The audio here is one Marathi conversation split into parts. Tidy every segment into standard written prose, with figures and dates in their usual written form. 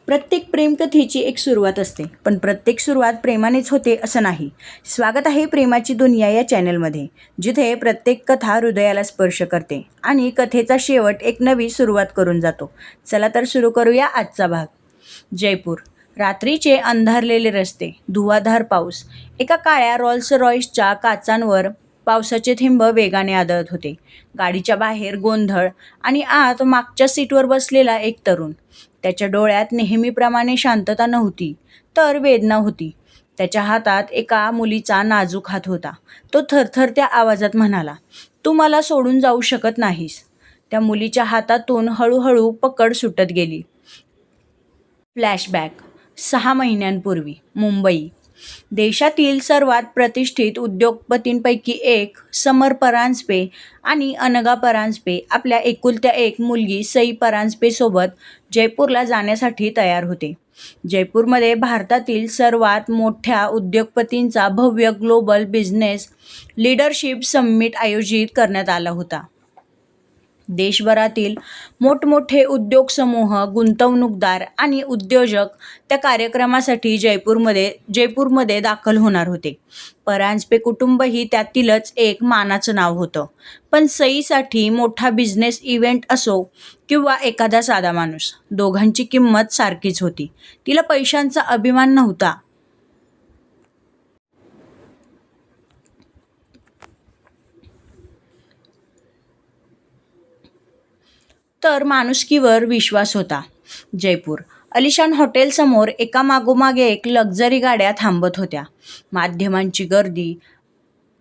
प्रत्येक प्रेमकथेची एक सुरुवात असते, पण प्रत्येक सुरुवात प्रेमानेच होते असं नाही. स्वागत आहे प्रेमाची दुनिया या चॅनलमध्ये, जिथे प्रत्येक कथा हृदयाला स्पर्श करते आणि कथेचा शेवट एक नवी सुरुवात करून जातो. चला तर सुरू करूया आजचा भाग. जयपूर. रात्रीचे अंधारलेले रस्ते, धुवाधार पाऊस. एका काळ्या रॉल्स रॉयसच्या काचांवर पावसाचे थेंब वेगाने आदळत होते. गाडीच्या बाहेर गोंधळ आणि आत मागच्या सीटवर बसलेला एक तरुण. त्याच्या डोळ्यात नेहमीप्रमाणे शांतता नव्हती, तर वेदना होती. त्याच्या हातात एका मुलीचा नाजूक हात होता. तो थरथरत्या आवाजात म्हणाला, "तू मला सोडून जाऊ शकत नाहीस." त्या मुलीच्या हातातून हळूहळू पकड सुटत गेली. फ्लॅशबॅक. 6 महिन्यांपूर्वी मुंबई. देशातील सर्वात प्रतिष्ठित उद्योगपतींपैकी एक समर परांजपे आणि अनघा परांजपे आपल्या एकुलत्या एक मुलगी सई परांजपेसोबत जयपूरला जाण्यासाठी तयार होते. जयपूरमध्ये भारतातील सर्वात मोठ्या उद्योगपतींचा भव्य ग्लोबल बिझनेस लीडरशिप समिट आयोजित करण्यात आला होता. देशभरातील मोठमोठे उद्योगसमूह, गुंतवणूकदार आणि उद्योजक त्या कार्यक्रमासाठी जयपूरमध्ये दाखल होणार होते. परांजपे कुटुंबही त्यातीलच एक मानाचं नाव होतं. पण सईसाठी मोठा बिझनेस इव्हेंट असो किंवा एखादा साधा माणूस, दोघांची किंमत सारखीच होती. तिला पैशांचा अभिमान नव्हता, तर माणुसकीवर विश्वास होता. जयपूर. आलिशान हॉटेलसमोर एकामागोमाग एक लक्झरी गाड्या थांबत होत्या. माध्यमांची गर्दी,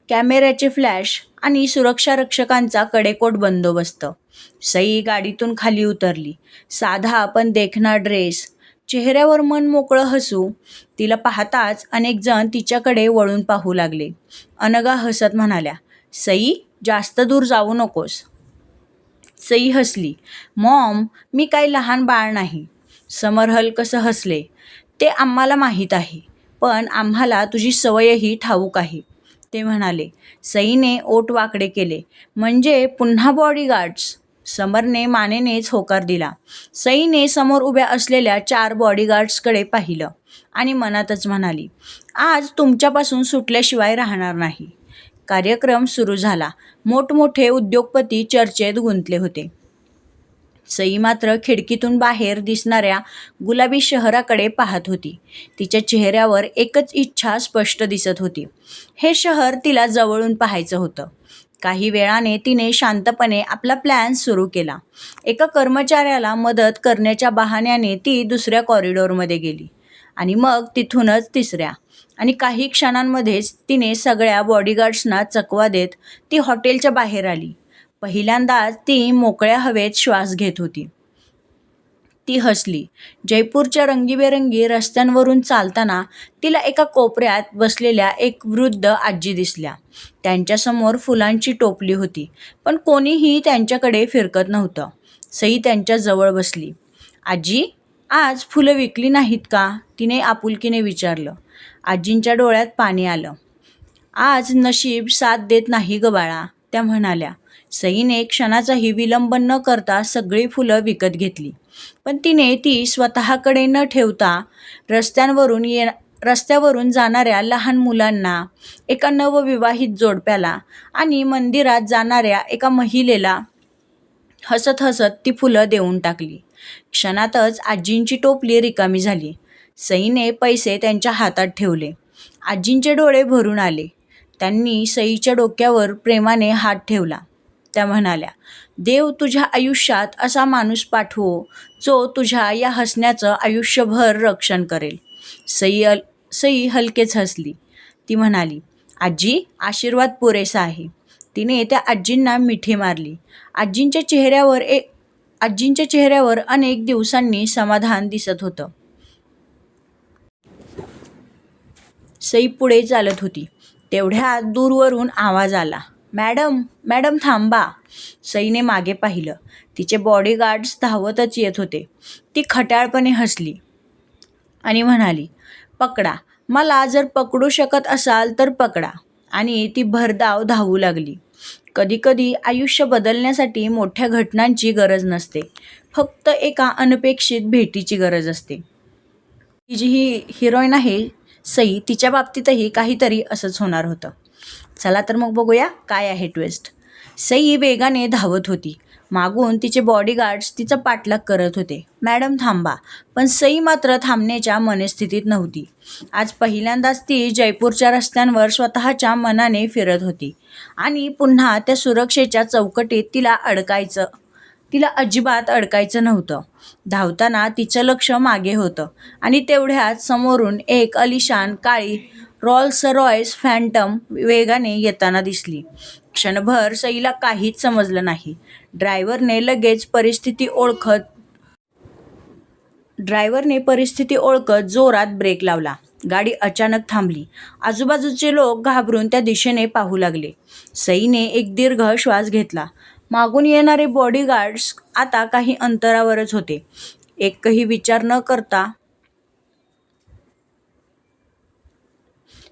कॅमेऱ्याचे फ्लॅश आणि सुरक्षारक्षकांचा कडेकोट बंदोबस्त. सई गाडीतून खाली उतरली. साधा पण देखणा ड्रेस, चेहऱ्यावर मनमोकळं हसू. तिला पाहताच अनेक जण तिच्याकडे वळून पाहू लागले. अनघा हसत म्हणाल्या, "सई, जास्त दूर जाऊ नकोस." सई हसली. "मॉम, मी काही लहान बाळ नाही." समर हलकसं हसले. "ते आम्हाला माहीत आहे, पण आम्हाला तुझी सवयही ठाऊक आहे." ते म्हणाले. सईने ओठ वाकडे केले. "म्हणजे पुन्हा बॉडीगार्ड्स?" समरने मानेनेच होकार दिला. सईने समोर उभ्या असलेल्या 4 बॉडीगार्ड्सकडे पाहिलं आणि मनातच म्हणाली, "आज तुमच्यापासून सुटल्याशिवाय राहणार नाही." कार्यक्रम सुरू झाला. मोठमोठे उद्योगपती चर्चेत गुंतले होते. सई मात्र खिडकीतून बाहेर दिसणाऱ्या गुलाबी शहराकडे पाहत होती. तिच्या चेहऱ्यावर एकच इच्छा स्पष्ट दिसत होती. हे शहर तिला जवळून पाहायचं होतं. काही वेळाने तिने शांतपणे आपला प्लॅन सुरू केला. एका कर्मचाऱ्याला मदत करण्याच्या बहाण्याने ती दुसऱ्या कॉरिडॉरमध्ये गेली आणि मग तिथूनच तिसऱ्या, आणि काही क्षणांमध्येच तिने सगळ्या बॉडीगार्ड्सना चकवा देत ती हॉटेलच्या बाहेर आली. पहिल्यांदाच ती मोकळ्या हवेत श्वास घेत होती. ती हसली. जयपूरच्या रंगीबेरंगी रस्त्यांवरून चालताना तिला एका कोपऱ्यात बसलेल्या एक वृद्ध आजी दिसल्या. त्यांच्यासमोर फुलांची टोपली होती, पण कोणीही त्यांच्याकडे फिरकत नव्हतं. सई त्यांच्या जवळ बसली. "आजी, आज फुलं विकली नाहीत का?" तिने आपुलकीने विचारलं. आजींच्या डोळ्यात पाणी आलं. "आज नशीब साथ देत नाही ग बाळा," त्या म्हणाल्या. सईने क्षणाचाही विलंब न करता सगळी फुलं विकत घेतली. पण तिने ती स्वतःकडे न ठेवता रस्त्यावरून जाणाऱ्या लहान मुलांना, एका नवविवाहित जोडप्याला आणि मंदिरात जाणाऱ्या एका महिलेला हसत हसत ती फुलं देऊन टाकली. क्षणातच आजींची टोपली रिकामी झाली. सईने पैसे त्यांच्या हातात ठेवले. आजींचे डोळे भरून आले. त्यांनी सईच्या डोक्यावर प्रेमाने हात ठेवला. त्या म्हणाल्या, "देव तुझ्या आयुष्यात असा माणूस पाठवो, जो तुझ्या या हसण्याचं आयुष्यभर रक्षण करेल." सई हलकेच हसली. ती म्हणाली, "आजी, आशीर्वाद पुरेसा आहे." तिने त्या आजींना मिठी मारली. आजींच्या चेहऱ्यावर अनेक दिवसांनी समाधान दिसत होतं. सई पुढे चालत होती. तेवढ्यात दूरवरून आवाज आला, "मॅडम, मॅडम थांबा." सईने मागे पाहिलं. तिचे बॉडीगार्ड्स धावतच येत होते. ती खट्याळपणे हसली आणि म्हणाली, "पकडा, मला जर पकडू शकत असाल तर पकडा." आणि ती भरधाव धावू लागली. कधीकधी आयुष्य बदलण्यासाठी मोठ्या घटनांची गरज नसते, फक्त एका अनपेक्षित भेटीची गरज असते. ही जी हिरोईन आहे सई, तिच्या बाबतीतही काहीतरी असंच होणार होतं. चला तर मग बघूया काय आहे ट्विस्ट. सई वेगाने धावत होती. मागून तिचे बॉडीगार्ड्स तिचा पाठलाग करत होते. मॅडम थांबा. पण सई मात्र थांबण्याच्या मनस्थितीत नव्हती. आज पहिल्यांदाच ती जयपूरच्या रस्त्यांवर स्वतःच्या मनाने फिरत होती आणि पुन्हा त्या सुरक्षेच्या चौकटीत तिला अजिबात अडकायचं नव्हतं. धावताना तिचं लक्ष मागे होतं आणि तेवढ्यात समोरून एक आलिशान काळी रॉल्स रॉयस फॅन्टम वेगाने येताना दिसली. क्षणभर सईला काहीच समजलं नाही. ड्रायव्हरने परिस्थिती ओळखत जोरात ब्रेक लावला. गाडी अचानक थांबली. आजूबाजूचे लोक घाबरून त्या दिशेने पाहू लागले. सईने एक दीर्घ श्वास घेतला. मागून येणारे बॉडीगार्ड्स आता काही अंतरावरच होते.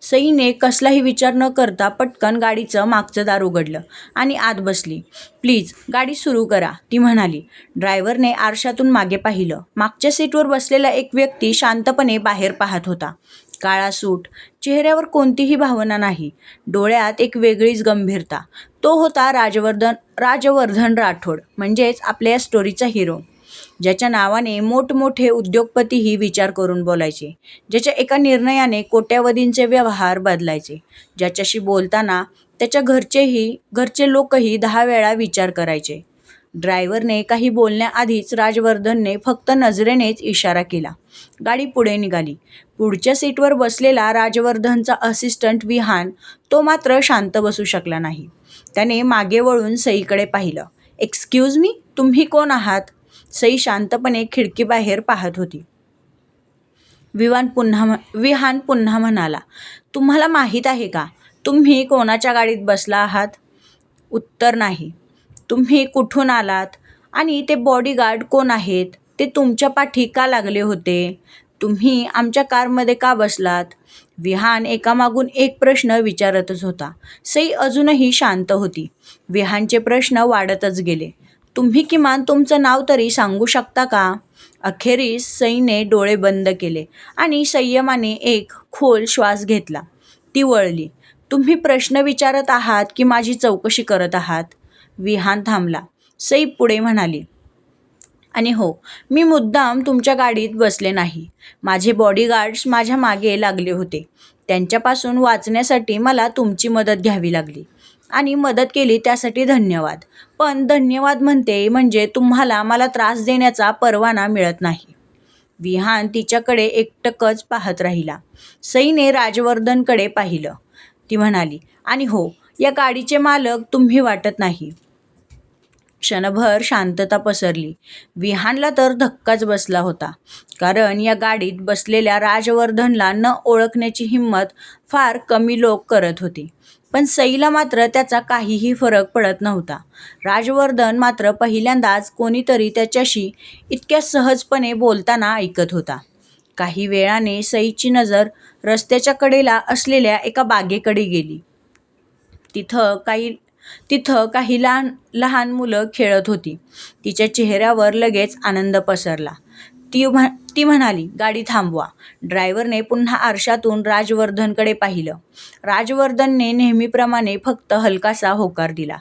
सईने कसलाही विचार न करता पटकन गाडीचं मागचं दार उघडलं आणि आत बसली. प्लीज गाडी सुरू करा, ती म्हणाली. ड्रायव्हरने आरशातून मागे पाहिलं. मागच्या सीटवर बसलेला एक व्यक्ती शांतपणे बाहेर पाहत होता. काळा सूट, चेहऱ्यावर कोणतीही भावना नाही, डोळ्यात एक वेगळीच गंभीरता. तो होता राजवर्धन राठोड, म्हणजेच आपल्या या स्टोरीचा हिरो, ज्याच्या नावाने मोठमोठे उद्योगपतीही विचार करून बोलायचे, ज्याच्या एका निर्णयाने कोट्यावधींचे व्यवहार बदलायचे, ज्याच्याशी बोलताना त्याच्या घरचे लोकही 10 वेळा विचार करायचे. ड्रायव्हरने काही बोलण्याआधीच राजवर्धनने फक्त नजरेनेच इशारा केला. गाडी पुढे निघाली. पुढच्या सीटवर बसलेला राजवर्धनचा असिस्टंट विहान, तो मात्र शांत बसू शकला नाही. त्याने मागे वळून सईकडे पाहिलं. एक्सक्यूज मी, तुम्ही कोण आहात? सई शांतपणे खिडकीबाहेर पाहत होती. विहान पुन्हा म्हणाला, तुम्हाला माहीत आहे का तुम्ही कोणाच्या गाडीत बसला आहात? उत्तर नाही. तुम्ही कुठून आलात आणि ते बॉडीगार्ड कोण आहेत? ते तुमच्या पाठी का लागले होते? तुम्ही आमच्या कारमध्ये का बसलात? विहान एकामागून एक प्रश्न विचारतच होता. सई अजूनही शांत होती. विहानचे प्रश्न वाढतच गेले. तुम्ही किमान तुमचं नाव तरी सांगू शकता का? अखेरीस सईने डोळे बंद केले आणि संयमाने एक खोल श्वास घेतला. ती वळली. तुम्ही प्रश्न विचारत आहात की माझी चौकशी करत आहात? विहान थांबला. सई पुढे म्हणाली, आणि हो, मी मुद्दाम तुमच्या गाडीत बसले नाही. माझे बॉडीगार्ड्स माझ्या मागे लागले होते. त्यांच्यापासून वाचण्यासाठी मला तुमची मदत घ्यावी लागली आणि मदत केली त्यासाठी धन्यवाद. पण धन्यवाद म्हणते म्हणजे तुम्हाला मला त्रास देण्याचा परवाना मिळत नाही. विहान तिच्याकडे एकटकच पाहत राहिला. सईने राजवर्धनकडे पाहिलं. ती म्हणाली, आणि हो, या गाडीचे मालक तुम्ही वाटत नाही. क्षणभर शांतता पसरली. विहानला तर धक्काच बसला होता, कारण या गाडीत बसलेल्या राजवर्धनला न ओळखण्याची हिंमत फार कमी लोक करत होते. पण सईला मात्र त्याचा काहीही फरक पडत नव्हता. राजवर्धन मात्र पहिल्यांदाच कोणीतरी त्याच्याशी इतक्या सहजपणे बोलताना ऐकत होता. काही वेळाने सईची नजर रस्त्याच्या कडेला असलेल्या एका बागेकडे गेली. तिथं काही लहान मुलं खेळत होती. तिच्या चेहऱ्यावर लगेच आनंद पसरला. ती म्हणाली, गाडी थांबवा. ड्रायव्हरने पुन्हा आरशातून राजवर्धनकडे पाहिलं. राजवर्धनने नेहमीप्रमाणे फक्त हलकासा होकार दिला.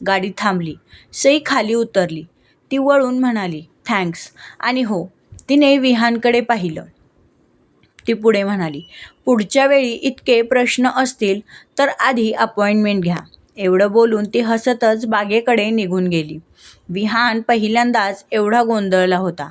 गाडी थांबली. सई खाली उतरली. ती वळून म्हणाली, थँक्स. आणि हो, तिने विहानकडे पाहिलं. ती पुढे म्हणाली, पुढच्या वेळी इतके प्रश्न असतील तर आधी अपॉइंटमेंट घ्या. एवढं बोलून ती हसतच बागेकडे निघून गेली. विहान पहिल्यांदाच एवढा गोंधळला होता.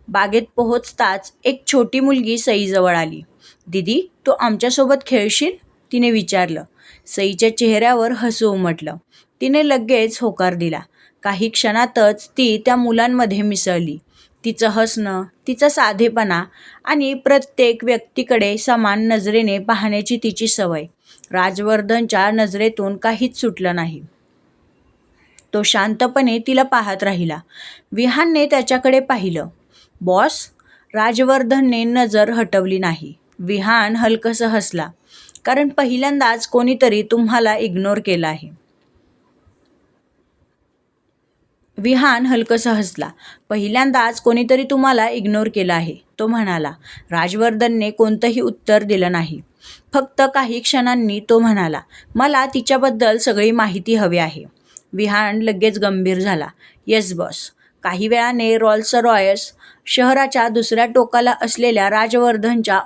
बागेत पोहोचताच एक छोटी मुलगी सईजवळ आली. दीदी, तू आमच्यासोबत खेळशील? तिने विचारलं. सईच्या चेहऱ्यावर हसू उमटलं. तिने लगेच होकार दिला. काही क्षणातच ती त्या मुलांमध्ये मिसळली. तिचं हसणं, तिचा साधेपणा आणि प्रत्येक व्यक्तीकडे समान नजरेने पाहण्याची तिची सवय, राजवर्धनच्या नजरेतून काहीच सुटलं नाही. तो शांतपणे तिला पाहत राहिला. विहानने त्याच्याकडे पाहिलं. बॉस? राजवर्धनने नजर हटवली नाही. विहान हलकसं हसला. कारण पहिल्यांदाच कोणीतरी तुम्हाला इग्नोर केलं आहे. विहान हलकंसं हसला. पहिल्यांदाच कोणीतरी तुम्हाला इग्नोर केलं आहे, तो म्हणाला. राजवर्धनने कोणतंही उत्तर दिलं नाही. फक्त काही क्षणांनी तो म्हणाला, मला तिच्याबद्दल सगळी माहिती हवी आहे. विहान लगेच गंभीर झाला. Yes boss. काही वेळाने रॉल्स रॉयस शहराच्या दुसऱ्या टोकाला असलेल्या राजवर्धनच्या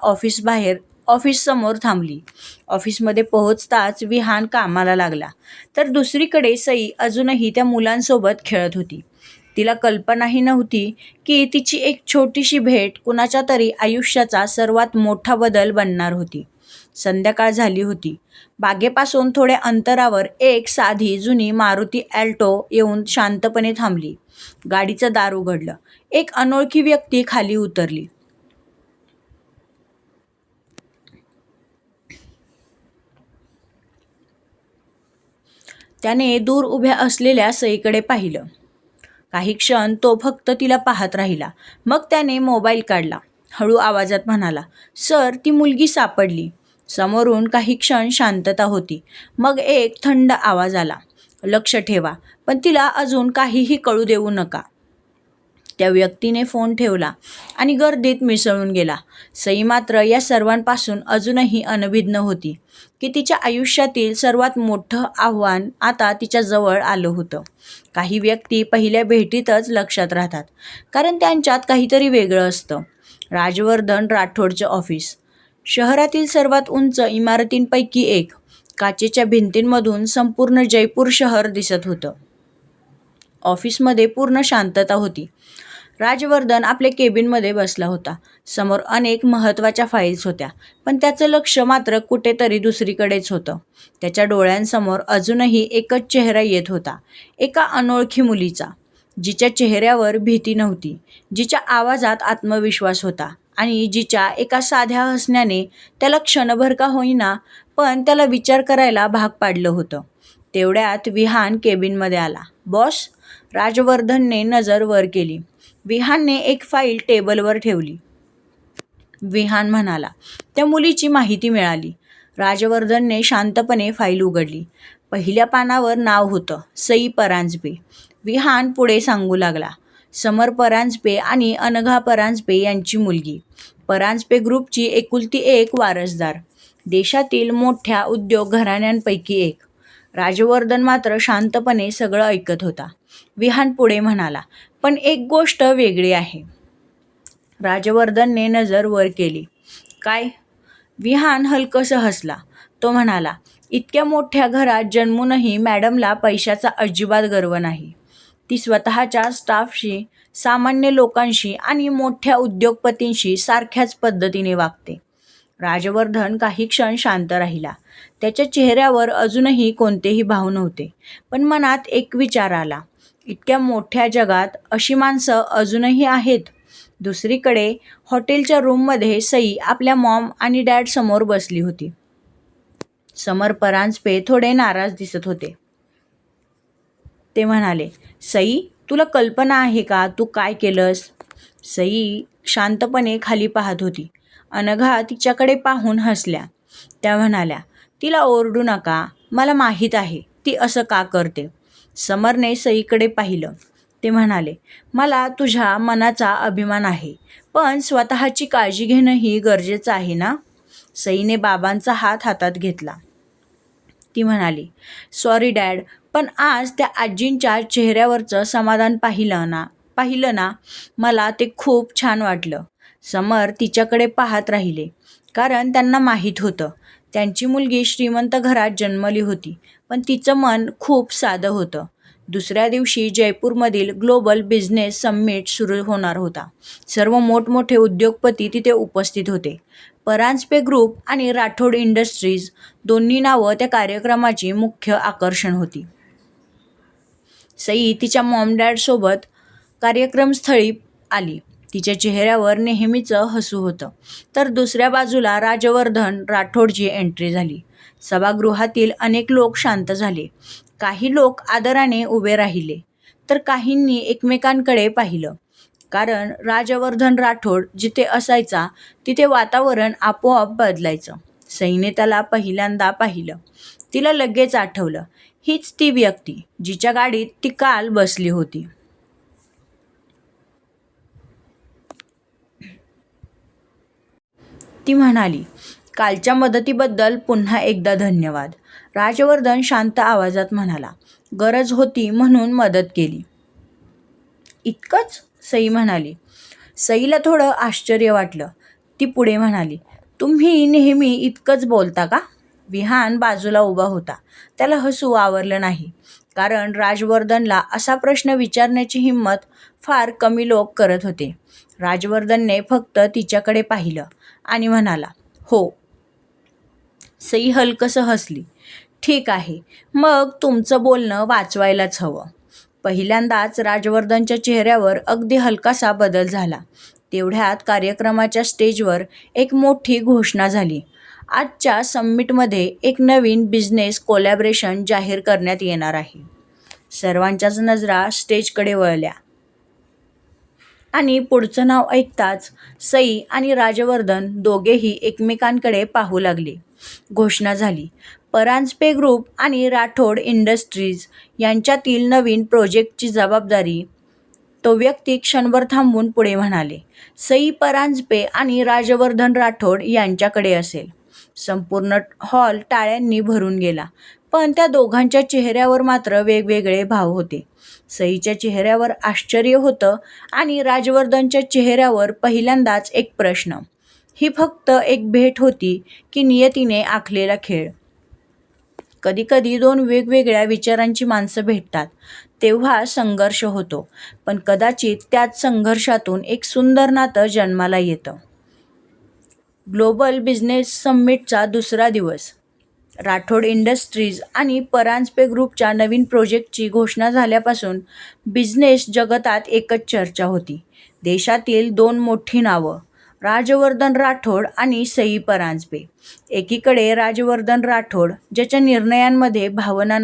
ऑफिससमोर थांबली. ऑफिसमध्ये पोहोचताच विहान कामाला लागला. तर दुसरीकडे सई अजूनही त्या मुलांसोबत खेळत होती. तिला कल्पनाही नव्हती की तिची एक छोटीशी भेट कुणाच्या तरी आयुष्याचा सर्वात मोठा बदल बनणार होती. संध्याकाळ झाली होती. बागेपासून थोड्या अंतरावर एक साधी जुनी मारुती ॲल्टो येऊन शांतपणे थांबली. गाडीचं दार उघडलं. एक अनोळखी व्यक्ती खाली उतरली. त्याने दूर उभ्या असलेल्या सईकडे पाहिलं. काही क्षण तो फक्त तिला पाहत राहिला. मग त्याने मोबाईल काढला. हळू आवाजात म्हणाला, सर, ती मुलगी सापडली. समोरून काही क्षण शांतता होती. मग एक थंड आवाज आला, लक्ष ठेवा, पण तिला अजून काहीही कळू देऊ नका. त्या व्यक्तीने फोन ठेवला आणि गर्दीत मिसळून गेला. सई मात्र या सर्वांपासून अजूनही अनभिज्ञ होती की तिच्या आयुष्यातील सर्वात मोठं आव्हान आता तिच्या जवळ आलं होतं. काही व्यक्ती पहिल्या भेटीतच लक्षात राहतात, कारण त्यांच्यात काहीतरी वेगळं असतं. राजवर्धन राठोडचं ऑफिस. शहरातील सर्वात उंच इमारतींपैकी एक. काचेच्या भिंतींमधून संपूर्ण जयपूर शहर दिसत होतं. ऑफिसमध्ये पूर्ण शांतता होती. राजवर्धन आपल्या केबिनमध्ये बसला होता. समोर अनेक महत्त्वाच्या फाईल्स होत्या, पण त्याचं लक्ष मात्र कुठेतरी दुसरीकडेच होतं. त्याच्या डोळ्यांसमोर अजूनही एकच चेहरा येत होता, एका अनोळखी मुलीचा, जिच्या चेहऱ्यावर भीती नव्हती, जिच्या आवाजात आत्मविश्वास होता आणि जिच्या एका साध्या हसण्याने त्याला क्षणभर का होईना, पण त्याला विचार करायला भाग पाडलं होतं. तेवढ्यात विहान केबिनमध्ये आला. बॉस. राजवर्धनने नजर वर केली. विहानने एक फाईल टेबलवर ठेवली. विहान म्हणाला, त्या मुलीची माहिती मिळाली. राजवर्धनने शांतपणे फाईल उघडली. पहिल्या पानावर नाव होतं, सई परांजपे. विहान पुढे सांगू लागला, समर परांजपे आणि अनघा परांजपे यांची मुलगी. परांजपे ग्रुपची एकुलती एक वारसदार. देशातील मोठ्या उद्योग घराण्यांपैकी एक. राजवर्धन मात्र शांतपणे सगळं ऐकत होता. विहान पुढे म्हणाला, पण एक गोष्ट वेगळी आहे. राजवर्धनने नजर वर केली. काय? विहान हलकंसं हसला. तो म्हणाला, इतक्या मोठ्या घरात जन्मूनही मॅडमला पैशाचा अजिबात गर्व नाही. ती स्वतःच्या स्टाफशी, सामान्य लोकांशी आणि मोठ्या उद्योगपतींशी सारख्याच पद्धतीने वागते. राजवर्धन काही क्षण शांत राहिला. त्याच्या चेहऱ्यावर अजूनही कोणतेही भाव नव्हते, पण मनात एक विचार आला, इतक्या मोठ्या जगात अशी माणसं अजूनही आहेत. दुसरीकडे हॉटेलच्या रूममध्ये सई आपल्या मॉम आणि डॅड समोर बसली होती. समर परांजपे थोडे नाराज दिसत होते. ते म्हणाले, सई, तुला कल्पना आहे का तू काय केलंस? सई शांतपणे खाली पाहत होती. अनघा तिच्याकडे पाहून हसल्या. त्या म्हणाल्या, तिला ओरडू नका, मला माहीत आहे ती असं का करते. समरने सईकडे पाहिलं. ते म्हणाले, मला तुझ्या मनाचा अभिमान आहे, पण स्वतःची काळजी घेणंही गरजेचं आहे ना. सईने बाबांचा हात हातात घेतला. ती म्हणाली, सॉरी डॅड, पण आज त्या आजींच्या चेहऱ्यावरचं समाधान पाहिलं ना, मला ते खूप छान वाटलं. समर तिच्याकडे पाहत राहिले, कारण त्यांना माहीत होतं, त्यांची मुलगी श्रीमंत घरात जन्मली होती, पण तिचं मन खूप साधं होतं. दुसऱ्या दिवशी जयपूरमधील ग्लोबल बिझनेस समिट सुरू होणार होता. सर्व मोठमोठे उद्योगपती तिथे उपस्थित होते. परांजपे ग्रुप आणि राठोड इंडस्ट्रीज दोन्ही नावं त्या कार्यक्रमाची मुख्य आकर्षण होती. सई तिच्या मॉम डॅडसोबत कार्यक्रमस्थळी आली. तिच्या चेहऱ्यावर नेहमीचं हसू होतं. तर दुसऱ्या बाजूला राजवर्धन राठोडची एंट्री झाली. सभागृहातील अनेक लोक शांत झाले. काही लोक आदराने उभे राहिले, तर काहींनी एकमेकांकडे पाहिलं, कारण राजवर्धन राठोड जिथे असायचा तिथे वातावरण आपोआप बदलायचं. सईने त्याला पहिल्यांदा पाहिलं. तिला लगेच आठवलं, हीच ती व्यक्ती जिच्या गाडीत ती काल बसली होती. ती म्हणाली, कालच्या मदतीबद्दल पुन्हा एकदा धन्यवाद. राजवर्धन शांत आवाजात म्हणाला, गरज होती म्हणून मदत केली. इतकंच? सई म्हणाली. सईला थोडं आश्चर्य वाटलं. ती पुढे म्हणाली, तुम्ही नेहमी इतकंच बोलता का? विहान बाजूला उभा होता. त्याला हसू आवरलं नाही, कारण राजवर्धनला असा प्रश्न विचारण्याची हिंमत फार कमी लोक करत होते. राजवर्धनने फक्त तिच्याकडे पाहिलं आणि म्हणाला, हो. सई हलकसं हसली. ठीक आहे, मग तुमचं बोलणं वाचवायलाच हवं. पहिल्यांदाच राजवर्धनच्या चेहऱ्यावर अगदी हलकासा बदल झाला. तेवढ्यात कार्यक्रमाच्या स्टेजवर एक मोठी घोषणा झाली. आजच्या समिटमध्ये एक नवीन बिझनेस कोलॅबरेशन जाहीर करण्यात येणार आहे. सर्वांच्याच नजरा स्टेजकडे वळल्या आणि पुढचं नाव ऐकताच सई आणि राजवर्धन दोघेही एकमेकांकडे पाहू लागले. घोषणा झाली. परांजपे ग्रुप आणि राठोड इंडस्ट्रीज यांच्यातील नवीन प्रोजेक्टची जबाबदारी. तो व्यक्ती क्षणभर थांबून पुढे म्हणाले, सई परांजपे आणि राजवर्धन राठोड यांच्याकडे असेल. संपूर्ण हॉल टाळ्यांनी भरून गेला, पण त्या दोघांच्या चेहऱ्यावर मात्र वेगवेगळे भाव होते. सईच्या चेहऱ्यावर आश्चर्य होतं आणि राजवर्धनच्या चेहऱ्यावर पहिल्यांदाच एक प्रश्न. ही फक्त एक भेट होती की नियतीने आखलेला खेळ? कधीकधी दोन वेगवेगळ्या विचारांची माणसं भेटतात तेव्हा संघर्ष होतो, पण कदाचित त्याच संघर्षातून एक सुंदर नातं जन्माला येतं. ग्लोबल बिझनेस समिटचा दुसरा दिवस. राठोड इंडस्ट्रीज आणि परांजपे ग्रुपच्या नवीन प्रोजेक्टची घोषणा झाल्यापासून बिझनेस जगतात एकच चर्चा होती. देशातील दोन मोठी नावं, राजवर्धन राठोड आणि सई परांजपे. एकीकडे राजवर्धन राठोड, ज्याच्या निर्णयांमध्ये भावना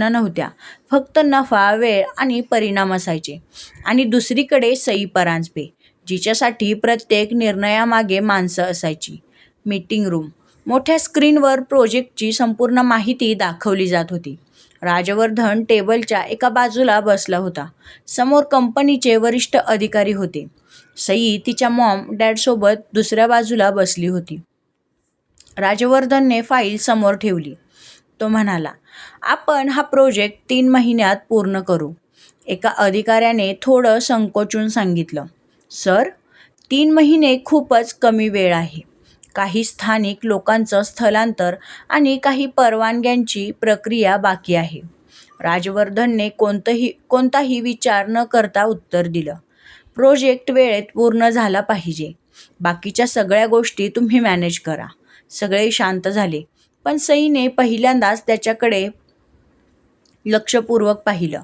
नव्हत्या, फक्त नफा, वेळ आणि परिणाम असायचे. आणि दुसरीकडे सई परांजपे, जिच्यासाठी प्रत्येक निर्णयामागे माणसं असायची. Meeting room. मोठ्या स्क्रीनवर प्रोजेक्टची संपूर्ण माहिती दाखवली जात होती. राजवर्धन टेबलच्या एका बाजूला बसला होता. समोर कंपनीचे वरिष्ठ अधिकारी होते. सई तिच्या मॉम डॅडसोबत दुसऱ्या बाजूला बसली होती. राजवर्धनने फाईल समोर ठेवली. तो म्हणाला, आपण हा प्रोजेक्ट 3 महिन्यात पूर्ण करू. एका अधिकाऱ्याने थोडं संकोचून सांगितलं. सर, 3 महिने खूपच कमी वेळ आहे. काही स्थानिक लोकांचं स्थलांतर आणि काही परवानग्यांची प्रक्रिया बाकी आहे. राजवर्धनने कोणताही विचार न करता उत्तर दिलं. प्रोजेक्ट वेळेत पूर्ण झाला पाहिजे. बाकीच्या सगळ्या गोष्टी तुम्ही मॅनेज करा. सगळे शांत झाले, पण सईने पहिल्यांदाच त्याच्याकडे लक्षपूर्वक पाहिलं.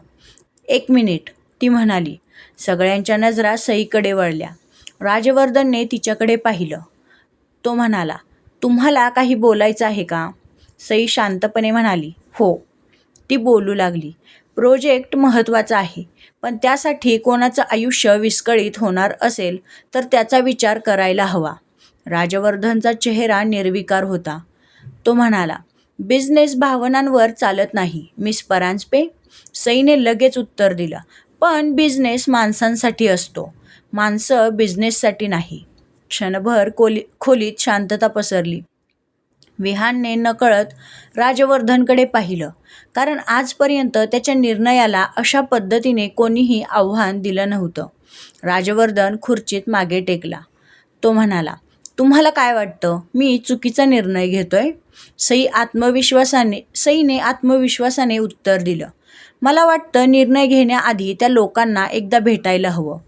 1 मिनिट, ती म्हणाली. सगळ्यांच्या नजरा सईकडे वळल्या. राजवर्धनने तिच्याकडे पाहिलं. तो म्हणाला, तुम्हाला काही बोलायचं आहे का? सई शांतपणे म्हणाली, हो. ती बोलू लागली. प्रोजेक्ट महत्त्वाचा आहे, पण त्यासाठी कोणाचं आयुष्य विस्कळीत होणार असेल तर त्याचा विचार करायला हवा. राजवर्धनचा चेहरा निर्विकार होता. तो म्हणाला, बिझनेस भावनांवर चालत नाही मिस परांजपे. सईने लगेच उत्तर दिलं, पण बिझनेस माणसांसाठी असतो, माणसं बिझनेससाठी नाही. क्षणभर खोलीत शांतता पसरली. विहानने नकळत राजवर्धनकडे पाहिलं, कारण आजपर्यंत त्याच्या निर्णयाला अशा पद्धतीने कोणीही आव्हान दिलं नव्हतं. राजवर्धन खुर्चीत मागे टेकला. तो म्हणाला, तुम्हाला काय वाटतं, मी चुकीचा निर्णय घेतोय? सईने आत्मविश्वासाने उत्तर दिलं, मला वाटतं निर्णय घेण्याआधी त्या लोकांना एकदा भेटायला हवं.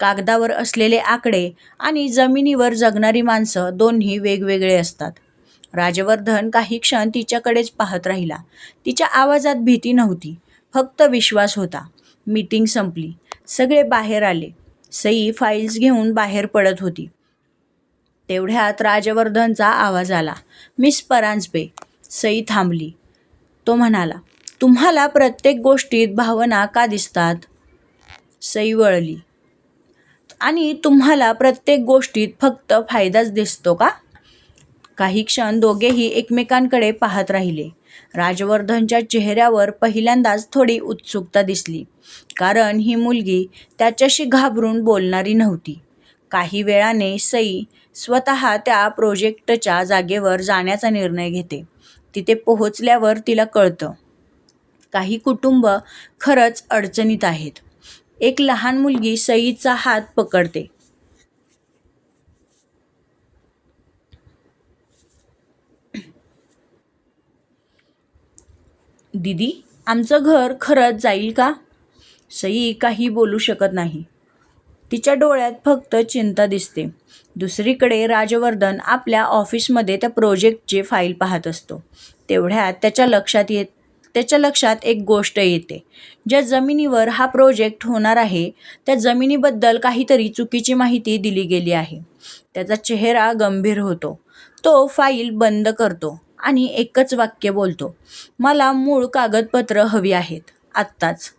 कागदावर असलेले आकडे आणि जमिनीवर जगणारी माणसं दोन्ही वेगवेगळे असतात. राजवर्धन काही क्षण तिच्याकडेच पाहत राहिला. तिच्या आवाजात भीती नव्हती, फक्त विश्वास होता. मीटिंग संपली. सगळे बाहेर आले. सई फाईल्स घेऊन बाहेर पडत होती. तेवढ्यात राजवर्धनचा आवाज आला, मिस परांजपे. सई थांबली. तो म्हणाला, तुम्हाला प्रत्येक गोष्टीत भावना का दिसतात? सई वळली. आणि तुम्हाला प्रत्येक गोष्टीत फक्त फायदाच दिसतो का? काही क्षण दोघेही एकमेकांकडे पाहत राहिले. राजवर्धनच्या चेहऱ्यावर पहिल्यांदाच थोडी उत्सुकता दिसली, कारण ही मुलगी त्याच्याशी घाबरून बोलणारी नव्हती. काही वेळाने सई स्वतः त्या प्रोजेक्टच्या जागेवर जाण्याचा निर्णय घेते. तिथे पोहोचल्यावर तिला कळतं, काही कुटुंब खरंच अडचणीत आहेत. एक लहान मुलगी सईचा हात पकडते. दीदी, आमचं घर खरंच जाईल का? सई काही बोलू शकत नाही. तिच्या डोळ्यात फक्त चिंता दिसते. दुसरीकडे राजवर्धन आपल्या ऑफिसमध्ये त्या प्रोजेक्टची फाईल पाहत असतो. तेवढ्यात त्याच्या लक्षात एक गोष्ट येते. ज्या जमिनीवर हा प्रोजेक्ट होणार आहे त्या जमिनीबद्दल काहीतरी चुकीची माहिती दिली गेली आहे. त्याचा चेहरा गंभीर होतो. तो फाईल बंद करतो आणि एकच वाक्य बोलतो, मला मूळ कागदपत्र हवी आहेत, आत्ताच.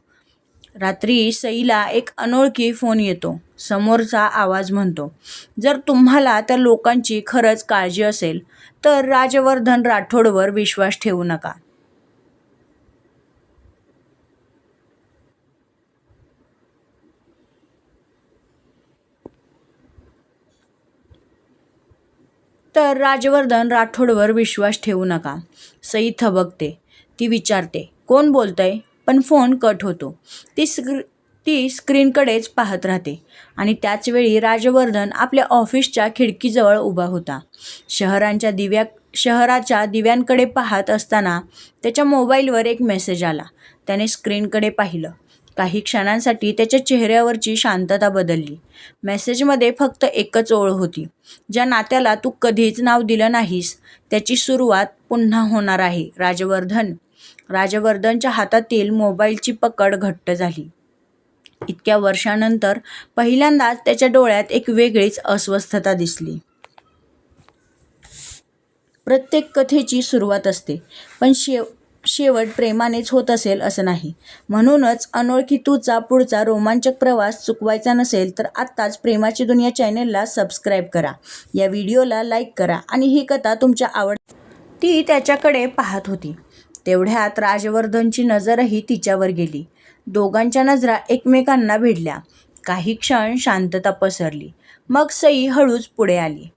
रात्री सईला एक अनोळखी फोन येतो. समोरचा आवाज म्हणतो, जर तुम्हाला त्या लोकांची खरंच काळजी असेल तर राजवर्धन राठोडवर विश्वास ठेवू नका. सई थबकते. ती विचारते, कोण बोलतंय? पण फोन कट होतो. ती स्क्रीनकडेच पाहत राहते आणि त्याचवेळी राजवर्धन आपल्या ऑफिसच्या खिडकीजवळ उभा होता. शहराच्या दिव्यांकडे पाहत असताना त्याच्या मोबाईलवर एक मेसेज आला. त्याने स्क्रीनकडे पाहिलं. काही क्षणांसाठी त्याच्या चेहऱ्यावरची शांतता बदलली. मेसेजमध्ये फक्त एकच ओळ होती, ज्या नात्याला तू कधीच नाव दिलं नाहीस त्याची सुरुवात पुन्हा होणार आहे, राजवर्धन. राजवर्धनच्या हातातील मोबाईलची पकड घट्ट झाली. इतक्या वर्षांनंतर पहिल्यांदाच त्याच्या डोळ्यात एक वेगळीच अस्वस्थता दिसली. प्रत्येक कथेची सुरुवात असते, पण शेवट प्रेमानेच होत असेल असं नाही. म्हणूनच अनोळखी तूचा पुढचा रोमांचक प्रवास चुकवायचा नसेल तर आत्ताच प्रेमाची दुनिया चॅनेलला सबस्क्राईब करा. या व्हिडिओला लाईक करा आणि ही कथा तुमच्या ती त्याच्याकडे पाहत होती. तेवढ्यात राजवर्धनची नजरही तिच्यावर गेली. दोघांच्या नजरा एकमेकांना भिडल्या. काही क्षण शांतता पसरली. मग सई हळूच पुढे आली.